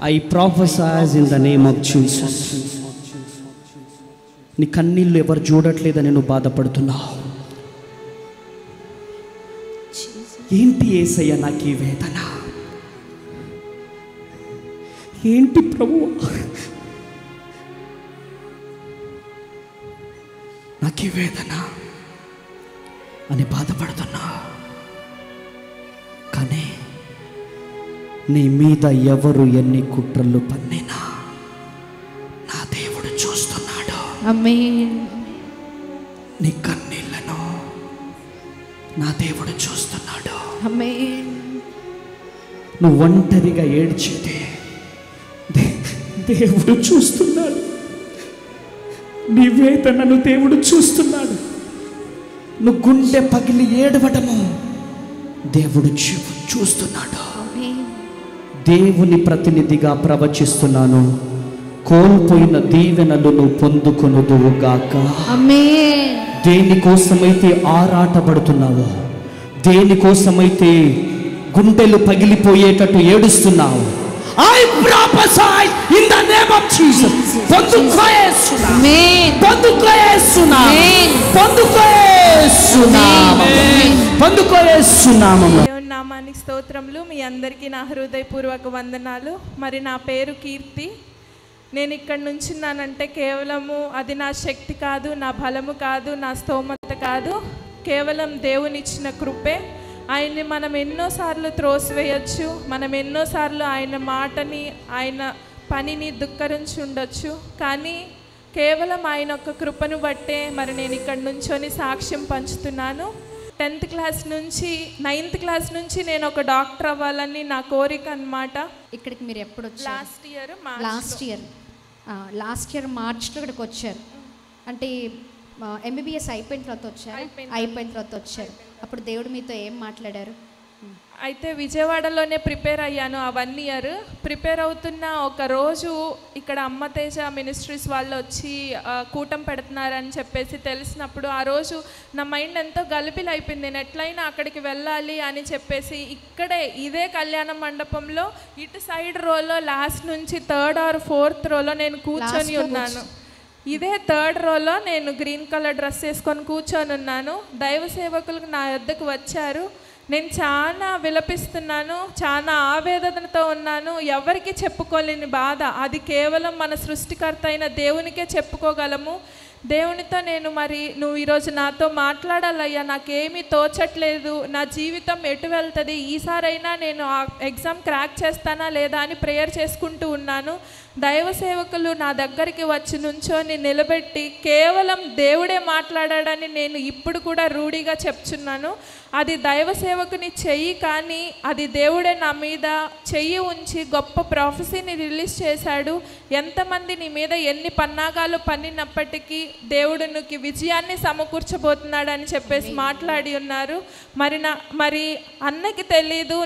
I prophesy in the name of Jesus. నీ కన్నీళ్ళు ఎవరు చూడట్లేదని నువ్వు బాధపడుతున్నావు. ఏంటి యేసయ్య నాకు ఈ వేదన, ఏంటి ప్రభువా నాకు ఈ వేదన అని బాధపడుతున్నా. కానీ నీ మీద ఎవరు ఎన్ని కుట్రలు పన్నినా నా దేవుడు చూస్తున్నాడు. ఆమేన్. నీ కన్నీళ్లను నా దేవుడు చూస్తున్నాడు. ఆమేన్. నువ్వు ఒంటరిగా ఏడ్చేది దేవుడు చూస్తున్నాడు. నీ వేదనను దేవుడు చూస్తున్నాడు. నువ్వు గుండె పగిలి ఏడవడము దేవుడు చూస్తున్నాడు. దేవుని ప్రతినిధిగా ప్రవచిస్తున్నాను. కోల్పోయిన దీవెనలు నువ్వు పొందుకొనుదువుగాక. ఆమేన్. దేనికోసమైతే ఆరాటపడుతున్నావో, దేనికోసమైతే గుండెలు పగిలిపోయేటట్టు ఏడుస్తున్నావు, I prophesy in the name of Jesus. పొందుకో యేసునామం. ఆమేన్. పొందుకో యేసునామం. ఆమేన్. పొందుకో యేసునామం. పొందుకో యేసునామం. దేవుని నామానికి స్తోత్రములు. మీ అందరికీ నా హృదయపూర్వక వందనాలు. మరి నా పేరు కీర్తి. నేను ఇక్కడ నుంచున్నానంటే కేవలము అది నా శక్తి కాదు, నా బలము కాదు, నా స్తోమత కాదు, కేవలం దేవునిచ్చిన కృపే. ఆయన్ని మనం ఎన్నోసార్లు త్రోసివేయచ్చు, మనం ఎన్నోసార్లు ఆయన మాటని, ఆయన పనిని దుఃఖరించి ఉండొచ్చు. కానీ కేవలం ఆయన యొక్క కృపను బట్టే మరి నేను ఇక్కడ నుంచొని సాక్ష్యం పంచుతున్నాను. 10th క్లాస్ నుంచి 9th క్లాస్ నుంచి నేను ఒక డాక్టర్ అవ్వాలని నా కోరిక అన్నమాట. ఇక్కడికి మీరు ఎప్పుడు వచ్చారు? లాస్ట్ ఇయర్ మార్చ్లో ఇక్కడికి వచ్చారు. అంటే ఎంబీబీఎస్ అయిపోయిన తర్వాత వచ్చారు. అయిపోయిన తర్వాత వచ్చారు. అప్పుడు దేవుడు మీతో ఏం మాట్లాడారు? అయితే విజయవాడలోనే ప్రిపేర్ అయ్యాను. ఆ 1 ఇయర్ ప్రిపేర్ అవుతున్న ఒక రోజు ఇక్కడ అమ్మ తేజ మినిస్ట్రీస్ వాళ్ళు వచ్చి కూటం పెడుతున్నారని చెప్పేసి తెలిసినప్పుడు ఆ రోజు నా మైండ్ ఎంతో గలిబిలి అయిపోయింది. నేను ఎట్లయినా అక్కడికి వెళ్ళాలి అని చెప్పేసి ఇక్కడే ఇదే కళ్యాణ మండపంలో ఇటు సైడ్ రోలో లాస్ట్ నుంచి 3rd or 4th రోలో నేను కూర్చొని ఉన్నాను. ఇదే 3rd రోలో నేను గ్రీన్ కలర్ డ్రెస్ వేసుకొని కూర్చొని ఉన్నాను. దైవ సేవకులకు నా యొద్దకు వచ్చారు. నేను చాలా విలపిస్తున్నాను, చాలా ఆవేదనతో ఉన్నాను. ఎవరికి చెప్పుకోలేని బాధ, అది కేవలం మన సృష్టికర్త అయిన దేవునికే చెప్పుకోగలము. దేవునితో నేను మరి నువ్వు ఈరోజు నాతో మాట్లాడాలయ్యా, నాకేమీ తోచట్లేదు, నా జీవితం ఎటు వెళ్తుంది, ఈసారైనా నేను ఆ ఎగ్జామ్ క్రాక్ చేస్తానా లేదా అని ప్రేయర్ చేసుకుంటూ ఉన్నాను. దైవ సేవకులు నా దగ్గరికి వచ్చి నుంచొని నిలబెట్టి కేవలం దేవుడే మాట్లాడాడని నేను ఇప్పుడు కూడా రూఢిగా చెప్తున్నాను. అది దైవ సేవకుని చెయ్యి, కానీ అది దేవుడే నా మీద చెయ్యి ఉంచి గొప్ప ప్రాఫెసీని రిలీజ్ చేశాడు. ఎంతమంది నీ మీద ఎన్ని పన్నాగాలు పన్నినప్పటికీ దేవుడు నీకు విజయాన్ని సమకూర్చబోతున్నాడు అని చెప్పేసి మాట్లాడి ఉన్నారు. మరి అన్నకి తెలీదు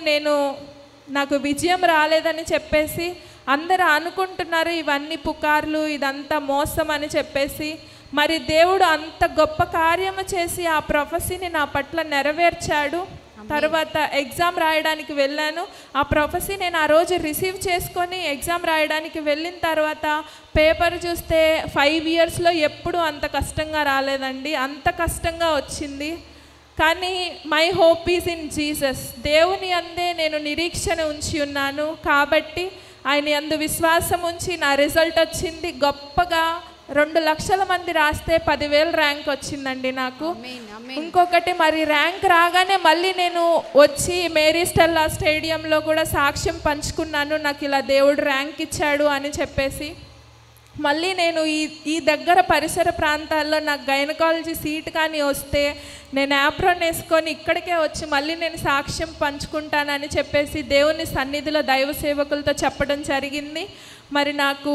నాకు విజయం రాలేదని చెప్పేసి. అందరూ అనుకుంటున్నారు ఇవన్నీ పుకార్లు, ఇదంతా మోసం అని చెప్పేసి. మరి దేవుడు అంత గొప్ప కార్యము చేసి ఆ ప్రొఫెసీని నా పట్ల నెరవేర్చాడు. తర్వాత ఎగ్జామ్ రాయడానికి వెళ్ళాను. ఆ ప్రొఫెసీ నేను ఆ రోజు రిసీవ్ చేసుకొని ఎగ్జామ్ రాయడానికి వెళ్ళిన తర్వాత పేపర్ చూస్తే 5 ఇయర్స్లో ఎప్పుడు అంత కష్టంగా రాలేదండి, అంత కష్టంగా వచ్చింది. కానీ my hope is in Jesus. దేవుని అందే నేను నిరీక్షణ ఉంచి ఉన్నాను కాబట్టి ఆయన యందు విశ్వాసం ఉంచి నా రిజల్ట్ వచ్చింది. గొప్పగా 2 లక్షల మంది రాస్తే 10,000 ర్యాంక్ వచ్చిందండి నాకు. ఇంకొకటి మరి ర్యాంక్ రాగానే మళ్ళీ నేను వచ్చి మేరీ స్టెల్లా స్టేడియంలో కూడా సాక్ష్యం పంచుకున్నాను, నాకు ఇలా దేవుడు ర్యాంక్ ఇచ్చాడు అని చెప్పేసి. మళ్ళీ నేను ఈ దగ్గర పరిసర ప్రాంతాల్లో నాకు గైనకాలజీ సీట్ కానీ వస్తే నేను యాప్రోన్ వేసుకొని ఇక్కడికే వచ్చి మళ్ళీ నేను సాక్ష్యం పంచుకుంటానని చెప్పేసి దేవుని సన్నిధిలో దైవ సేవకులతో చెప్పడం జరిగింది. మరి నాకు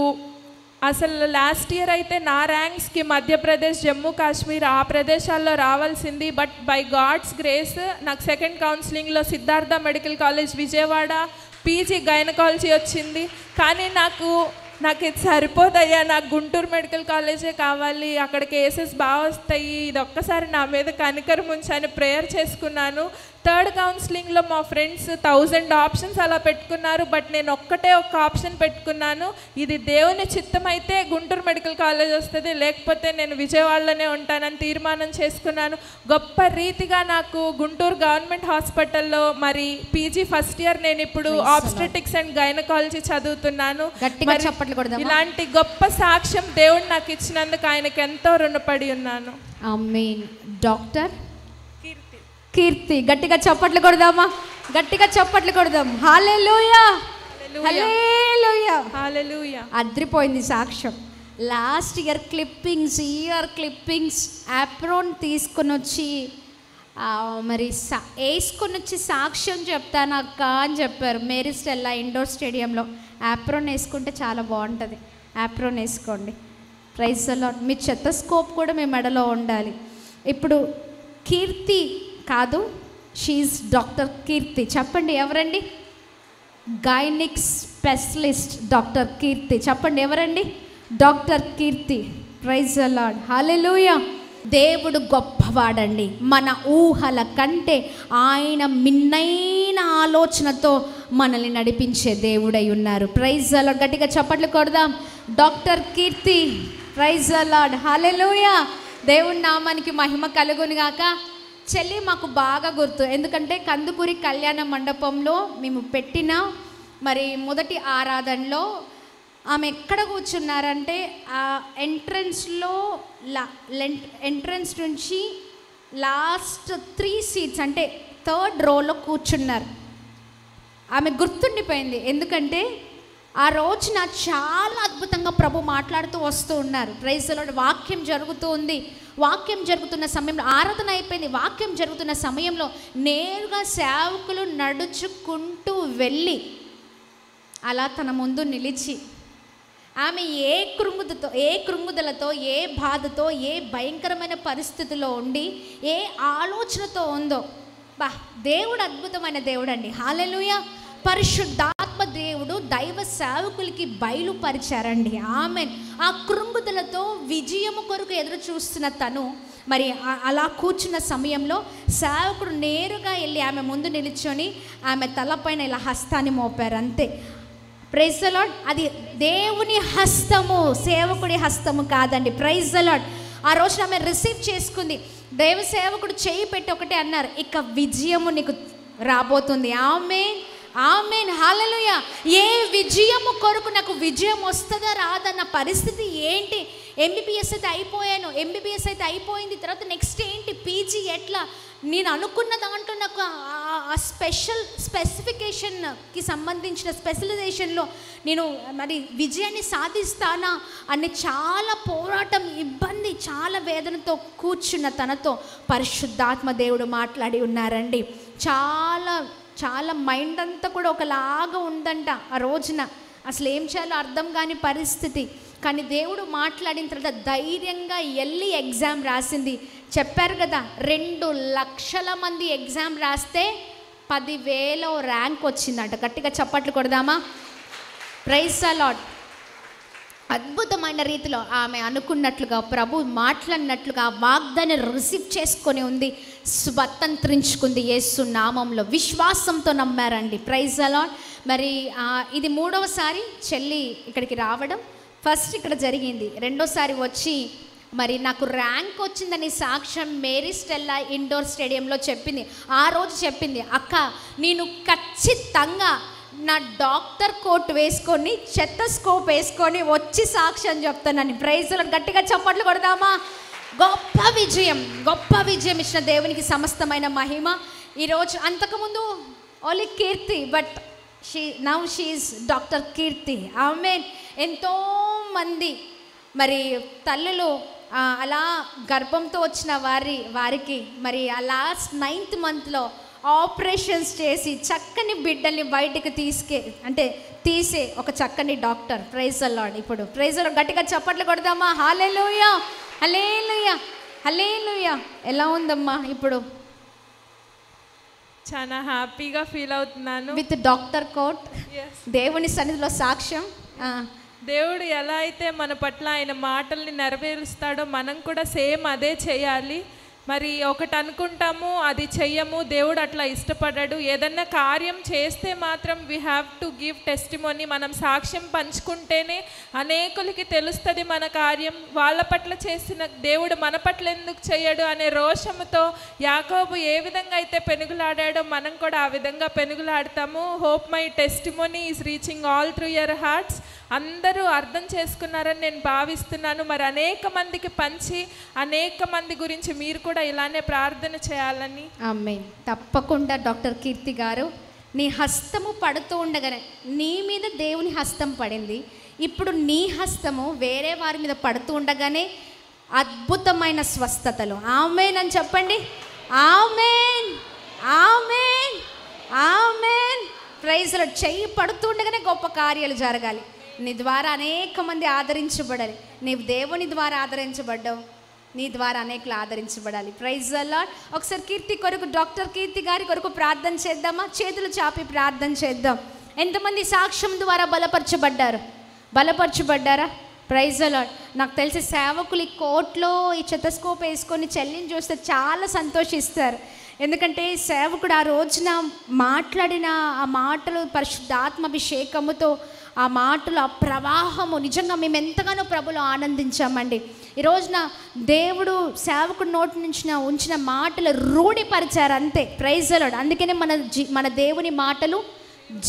అసలు లాస్ట్ ఇయర్ అయితే నా ర్యాంక్స్కి మధ్యప్రదేశ్, జమ్మూ కాశ్మీర్ ఆ ప్రదేశాల్లో రావాల్సింది. బట్ బై గాడ్స్ గ్రేస్ నాకు 2nd కౌన్సిలింగ్లో Siddhartha medical college Vijayawada PG gynaecology వచ్చింది. కానీ నాకు ఇది సరిపోదయ్యా, నాకు గుంటూరు మెడికల్ కాలేజే కావాలి, అక్కడ కేసెస్ బాగా వస్తాయి, ఇది ఒక్కసారి నా మీద కనికరం ఉంచని ప్రేయర్ చేసుకున్నాను. థర్డ్ కౌన్సిలింగ్లో మా ఫ్రెండ్స్ 1000 ఆప్షన్స్ అలా పెట్టుకున్నారు. బట్ నేను ఒక్కటే ఒక ఆప్షన్ పెట్టుకున్నాను, ఇది దేవుని చిత్తం అయితే గుంటూరు మెడికల్ కాలేజ్ వస్తుంది, లేకపోతే నేను విజయవాడలోనే ఉంటానని తీర్మానం చేసుకున్నాను. గొప్ప రీతిగా నాకు గుంటూరు గవర్నమెంట్ హాస్పిటల్లో మరి పీజీ ఫస్ట్ ఇయర్ నేను ఇప్పుడు ఆబ్స్టెటిక్స్ అండ్ గైనకాలజీ చదువుతున్నాను. ఇలాంటి గొప్ప సాక్ష్యం దేవుడు నాకు ఇచ్చినందుకు ఆయనకి ఎంతో రుణపడి ఉన్నాను. ఆమేన్. డాక్టర్ కీర్తి, గట్టిగా చప్పట్లు కొడదామా, గట్టిగా చప్పట్లు కొడదాం. హల్లెలూయా, హల్లెలూయా, హల్లెలూయా. అద్రిపోయింది సాక్ష్యం. లాస్ట్ ఇయర్ క్లిప్పింగ్స్ ఆప్రోన్ తీసుకొని వచ్చి మరి వేసుకొని వచ్చి సాక్ష్యం చెప్తాను అక్క అని చెప్పారు. మేరీ స్టెల్లా ఇండోర్ స్టేడియంలో. ఆప్రోన్ వేసుకుంటే చాలా బాగుంటుంది, ఆప్రోన్ వేసుకోండి. Praise the Lord. మీ స్టెతస్కోప్ కూడా మీ మెడలో ఉండాలి. ఇప్పుడు కీర్తి కాదు, షీఈస్ డాక్టర్ కీర్తి. చెప్పండి ఎవరండి? Gynaec specialist doctor Keerthi. చెప్పండి ఎవరండి? Doctor Keerthi. Praise the lord, hallelujah. దేవుడు గొప్పవాడండి. మన ఊహల కంటే ఆయన మిన్నైన ఆలోచనతో మనల్ని నడిపించే దేవుడై ఉన్నారు. Praise the lord. గట్టిగా చప్పట్లు కొడదాం. Doctor Keerthi. Praise the lord, hallelujah. దేవుడి నామానికి మహిమ కలుగును గాక. చెల్లి మాకు బాగా గుర్తు, ఎందుకంటే కందుకూరి కళ్యాణ మండపంలో మేము పెట్టిన మరి మొదటి ఆరాధనలో ఆమె ఎక్కడ కూర్చున్నారంటే ఆ ఎంట్రన్స్ నుంచి లాస్ట్ 3 సీట్స్ అంటే 3rd రోలో కూర్చున్నారు. ఆమె గుర్తుండిపోయింది, ఎందుకంటే ఆ రోజున చాలా అద్భుతంగా ప్రభు మాట్లాడుతూ వస్తూ ఉన్నారు. Praise the Lord. వాక్యం జరుగుతూ ఉంది. వాక్యం జరుగుతున్న సమయంలో ఆరాధన అయిపోయింది. వాక్యం జరుగుతున్న సమయంలో నేరుగా సేవకులు నడుచుకుంటూ వెళ్ళి అలా తన ముందు నిలిచి ఆమె ఏ కృంగుదలతో, ఏ బాధతో, ఏ భయంకరమైన పరిస్థితిలో ఉండి, ఏ ఆలోచనతో ఉందో, దేవుడు అద్భుతమైన దేవుడు అండి. హల్లెలూయా. పరిశుద్ధాత్మ దేవుడు దైవ సేవకులకి బయలుపరిచారండి. ఆమెన్. ఆ కృంగుదలతో విజయము కొరకు ఎదురు చూస్తున్న తను మరి అలా కూర్చున్న సమయంలో సేవకుడు నేరుగా వెళ్ళి ఆమె ముందు నిల్చొని ఆమె తలపైన ఇలా హస్తాన్ని మోపారు, అంతే. Praise the Lord. అది దేవుని హస్తము, సేవకుడి హస్తము కాదండి. Praise the Lord. ఆ రోజున ఆమె రిసీవ్ చేసుకుంది. దైవ సేవకుడు చేయి పెట్టి ఒకటే అన్నారు, ఇక విజయము నీకు రాబోతుంది. ఆమేన్, ఆమేన్, హల్లెలూయా. ఏ విజయము కొరకు నాకు విజయం వస్తుందా రాదన్న పరిస్థితి ఏంటి? ఎంబీబీఎస్ అయితే అయిపోయాను, ఎంబీబీఎస్ అయితే అయిపోయింది, తర్వాత నెక్స్ట్ ఏంటి, పీజీ ఎట్లా? నేను అనుకున్న దాంట్లో నాకు ఆ స్పెసిఫికేషన్కి సంబంధించిన స్పెషలైజేషన్లో నేను మరి విజయాన్ని సాధిస్తానా అని చాలా పోరాటం, ఇబ్బంది, చాలా వేదనతో కూర్చున్న తనతో పరిశుద్ధాత్మ దేవుడు మాట్లాడి ఉన్నారండి. చాలా మైండ్ అంతా కూడా ఒకలాగా ఉందంట ఆ రోజున. అసలు ఏం చేయాలో అర్థం కాని పరిస్థితి. కానీ దేవుడు మాట్లాడిన తర్వాత ధైర్యంగా వెళ్ళి ఎగ్జామ్ రాసింది. చెప్పారు కదా, 2 లక్షల మంది ఎగ్జామ్ రాస్తే 10,000 ర్యాంక్ వచ్చిందంట. గట్టిగా చప్పట్లు కొడదామా. Praise the lord. అద్భుతమైన రీతిలో ఆమె అనుకున్నట్లుగా, ప్రభు మాట్లాడినట్లుగా వాగ్దాన్ని రిసీవ్ చేసుకొని ఉంది, స్వతంత్రించుకుంది యేసు నామంలో. విశ్వాసంతో నమ్మారండి. Praise the lord. మరి ఇది 3వసారి చెల్లి ఇక్కడికి రావడం. ఫస్ట్ ఇక్కడ జరిగింది, రెండోసారి వచ్చి మరి నాకు ర్యాంక్ వచ్చిందని సాక్ష్యం మేరీ స్టెల్లా ఇండోర్ స్టేడియంలో చెప్పింది. ఆ రోజు చెప్పింది, అక్క నేను ఖచ్చితంగా నా డాక్టర్ కోట్ వేసుకొని స్టెతస్కోప్ వేసుకొని వచ్చి సాక్ష్యం చెప్తానని. Praise the lord. గట్టిగా చప్పట్లు కొడదామా. గొప్ప విజయం ఇచ్చిన దేవునికి సమస్తమైన మహిమ. ఈరోజు అంతకుముందు only Keerthi, but now she is doctor Keerthi. Amen. ఎంతోమంది మరి తల్లులు అలా గర్భంతో వచ్చిన వారికి మరి ఆ లాస్ట్ 9th మంత్లో ఆపరేషన్స్ చేసి చక్కని బిడ్డల్ని బయటికి తీసే ఒక చక్కని డాక్టర్. Praise the Lord. ఇప్పుడు ప్రైజ్ ది లార్డ్. గట్టిగా చప్పట్లు కొడదామా. హల్లెలూయా, హల్లెలూయా, హల్లెలూయా. ఎలా ఉందమ్మా ఇప్పుడు? చాలా హ్యాపీగా ఫీల్ అవుతున్నాను. విత్ డాక్టర్ కోట్, దేవుని సన్నిధిలో సాక్ష్యం. దేవుడు ఎలా అయితే మన పట్ల ఆయన మాటల్ని నెరవేరుస్తాడో మనం కూడా సేమ్ అదే చేయాలి. మరి ఒకటి అనుకుంటాము, అది చెయ్యము, దేవుడు అట్లా ఇష్టపడ్డాడు. ఏదన్నా కార్యం చేస్తే మాత్రం we have to give testimony. మనం సాక్ష్యం పంచుకుంటేనే అనేకులకి తెలుస్తుంది మన కార్యం. వాళ్ళ పట్ల చేసిన దేవుడు మన పట్ల ఎందుకు చేయడు అనే రోషముతో యాకోబు ఏ విధంగా అయితే పెనుగులాడాడో మనం కూడా ఆ విధంగా పెనుగులాడతాము. Hope my testimony is reaching all through your hearts. అందరూ అర్థం చేసుకున్నారని నేను భావిస్తున్నాను. మరి అనేక మందికి పంచి అనేక మంది గురించి మీరు కూడా ఇలానే ప్రార్థన చేయాలని. ఆమేన్. తప్పకుండా డాక్టర్ కీర్తి గారు, నీ హస్తము పడుతూ ఉండగానే నీ మీద దేవుని హస్తం పడింది. ఇప్పుడు నీ హస్తము వేరే వారి మీద పడుతూ ఉండగానే అద్భుతమైన స్వస్థతలు. ఆమేన్ అని చెప్పండి. Amen, amen, amen. Praise lord. చెయ్యి పడుతూ ఉండగానే గొప్ప కార్యాలు జరగాలి. నీ ద్వారా అనేక మంది ఆదరించబడాలి. నీవు దేవుని ద్వారా ఆదరించబడ్డావు, నీ ద్వారా అనేకులు ఆదరించబడాలి. Praise the lord. ఒకసారి కీర్తి కొరకు, డాక్టర్ కీర్తి గారి కొరకు ప్రార్థన చేద్దామా? చేతులు చాపి ప్రార్థన చేద్దాం. ఎంతమంది సాక్ష్యం ద్వారా బలపరచబడ్డారా? Praise the lord. నాకు తెలిసి సేవకులు ఈ కోట్లో ఈ చెతస్కోప్ వేసుకొని చెల్లిని చూస్తే చాలా సంతోషిస్తారు. ఎందుకంటే సేవకుడు ఆ రోజున మాట్లాడిన ఆ మాటలు పరిశుద్ధాత్మాభిషేకముతో, ఆ మాటలు, ఆ ప్రవాహము, నిజంగా మేము ఎంతగానో ప్రభులో ఆనందించామండి. ఈ రోజున దేవుడు సేవకుడి నోటి నుంచి ఉంచిన మాటలు రూఢిపరిచారు అంతే. Praise the Lord. అందుకనే మన దేవుని మాటలు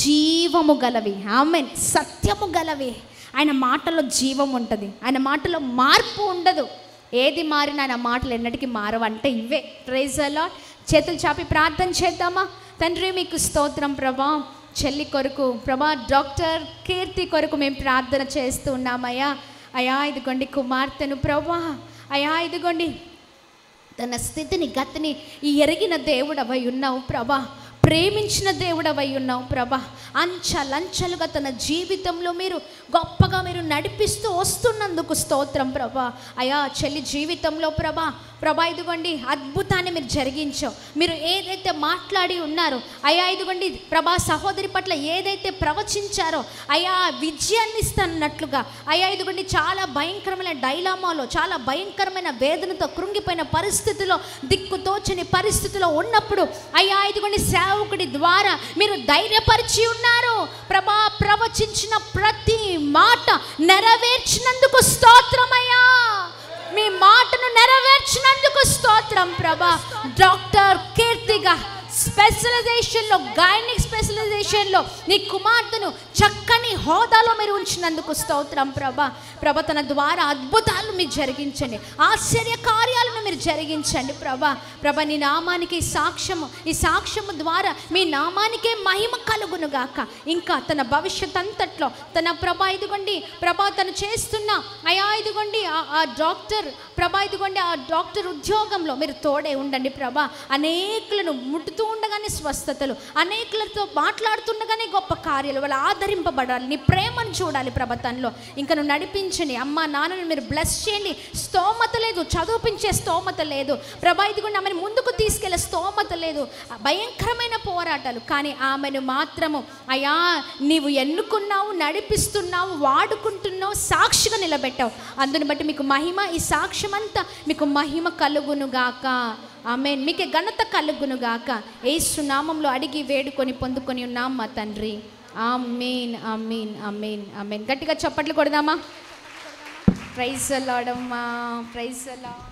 జీవము గలవి. ఆమేన్. సత్యము గలవి. ఆయన మాటలో జీవం ఉంటుంది. ఆయన మాటలో మార్పు ఉండదు. ఏది మారినా ఆయన మాటలు ఎన్నటికీ మారవంటే ఇవే. Praise the Lord. చేతులు చాపి ప్రార్థన చేద్దామా? తండ్రి మీకు స్తోత్రం ప్రభా. చెల్లి కొరకు ప్రభా, డాక్టర్ కీర్తి కొరకు మేము ప్రార్థన చేస్తూ ఉన్నామయ్యా. అయ్యా ఇదిగోండి కుమార్తెను ప్రభా, అయ్యా ఇదిగోండి తన స్థితిని గతిని ఎరిగిన దేవుడవై ఉన్నావు ప్రభా, ప్రేమించిన దేవుడవై ఉన్నావు ప్రభా. అంచలంచలుగా తన జీవితంలో మీరు గొప్పగా మీరు నడిపిస్తూ వస్తున్నందుకు స్తోత్రం ప్రభా. అయా చెల్లి జీవితంలో ప్రభా ఇదిగోండి అద్భుతాన్ని మీరు జరిగించావు. మీరు ఏదైతే మాట్లాడి ఉన్నారో అయా ఇదిగోండి ప్రభా, సహోదరి పట్ల ఏదైతే ప్రవచించారో అయా విజయాన్ని ఇస్తున్నట్లుగా అయా ఇదిగోండి చాలా భయంకరమైన డైలామాలో, చాలా భయంకరమైన వేదనతో కృంగిపోయిన పరిస్థితిలో, దిక్కుతోచని పరిస్థితిలో ఉన్నప్పుడు అయా ఇదిగోండి సేవకుడి ద్వారా మీరు ధైర్యపరిచి ఉన్నారు ప్రభా. ప్రవచించిన ప్రతి మాట నెరవేర్చినందుకు స్తోత్రమయ్యా. మీ మాటను నెరవేర్చినందుకు స్తోత్రం ప్రభా. డాక్టర్ కీర్తిగా స్పెషలైజేషన్లో, గైనిక్ స్పెషలైజేషన్లో నీ కుమార్తెను చక్కని హోదాలో మీరు ఉంచినందుకు స్తోత్రం ప్రభా. తన ద్వారా అద్భుతాలు మీరు జరిగించండి, ఆశ్చర్య కార్యాలను మీరు జరిగించండి ప్రభా. నీ నామానికి ఈ సాక్ష్యము ద్వారా మీ నామానికే మహిమ కలుగునుగాక. ఇంకా తన భవిష్యత్ అంతట్లో తన ప్రభా ఇదిగోండి తను చేస్తున్న అయా ఇదిగోండి ఆ డాక్టర్ ప్రభా ఇదిగోండి ఆ డాక్టర్ ఉద్యోగంలో మీరు తోడే ఉండండి ప్రభా. అనేకులను ముట్టుతూ ఉండగానే స్వస్థతలు, అనేకులతో మాట్లాడుతుండగానే గొప్ప కార్యాలు, వాళ్ళు ఆదరింపబడాలి, నీ ప్రేమను చూడాలి ప్రభా తనలో. ఇంకా నువ్వు నడిపించండి. అమ్మ నాన్నని మీరు బ్లెస్ చేయండి. స్తోమత లేదు, చదువుపించే స్తోమత లేదు ప్రభా ఇదిగోండి, ఆమెను ముందుకు తీసుకెళ్లే స్తోమత లేదు, భయంకరమైన పోరాటాలు. కానీ ఆమెను మాత్రము అయా నీవు ఎన్నుకున్నావు, నడిపిస్తున్నావు, వాడుకుంటున్నావు, సాక్షిగా నిలబెట్టావు. అందుని బట్టి మీకు మహిమ, ఈ సాక్ష్యం అంతా మీకు మహిమ కలుగునుగాక. ఆమేన్. మీకే ఘనత కలుగునుగాక. యేసు నామంలో అడిగి వేడుకొని పొందుకొని ఉన్నాం మా తండ్రి. ఆమేన్, ఆమేన్, ఆమేన్, ఆమేన్. గట్టిగా చప్పట్లు కొడదామా? ప్రైజ్ ద లార్డ్ అమ్మా, ప్రైజ్ ద లార్డ్.